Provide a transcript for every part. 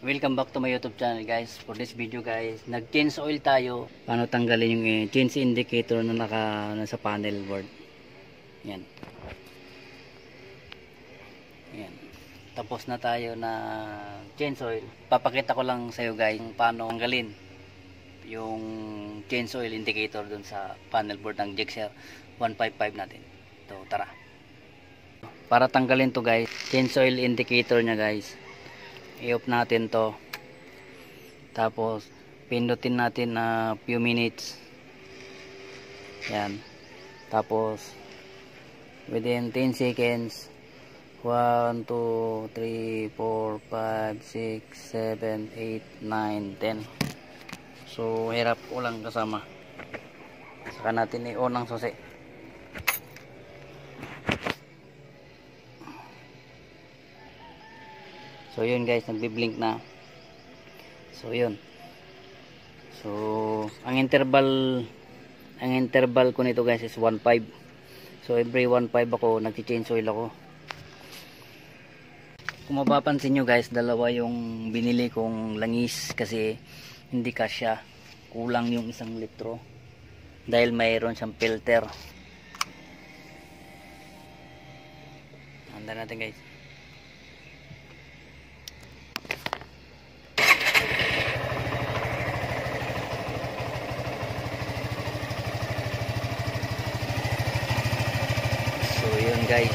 Welcome back to my YouTube channel guys. For this video guys, nag-change oil tayo. Paano tanggalin yung change indicator na nasa panel board. Yan. Yan. Tapos na tayo na change oil. Papakita ko lang sa iyo guys kung paano tanggalin yung change oil indicator dun sa panel board ng Gixxer 155 natin. So tara. Para tanggalin to guys, change oil indicator nya guys, i-off natin to, tapos pindutin natin na few minutes. Yan. Tapos within 10 seconds 1, 2, 3, 4, 5, 6, 7, 8, 9, 10. So hirap ko lang kasama. Saka natin i-on ang susi. So yun guys, nagbi-blink na. So yun. So ang interval ko nito guys is 1.5. So every 1.5 ako nagchi-change oil ako. Kung mapapansin nyo guys, dalawa yung binili kong langis kasi hindi kasya. Kulang yung 1 litro dahil mayroon siyang filter. Handa natin guys. So yun guys.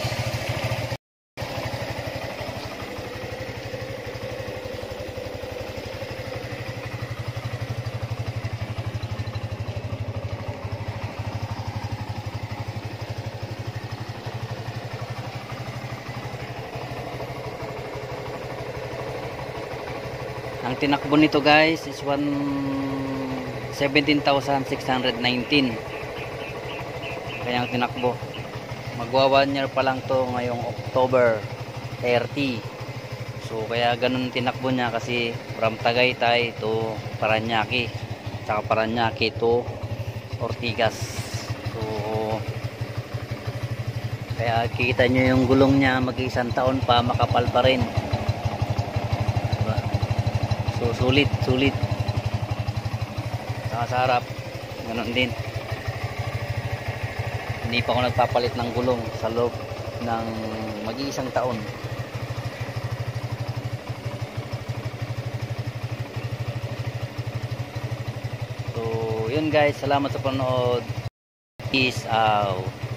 Ang tinakbo nito guys is 17,619. Kaya ang tinakbo. Magwa 1 year pa lang to ngayong October 30. So kaya ganun tinakbo niya kasi from Tagaytay to Paranaque, saka Paranaque to Ortigas. So kaya kita nyo yung gulong niya, mag-1 taon pa makapal pa rin. Diba? So sulit. Saka sa harap ganun din. Hindi pa ako nagpapalit ng gulong sa loob ng mag-1 taon. So yun guys, salamat sa panonood. Peace out.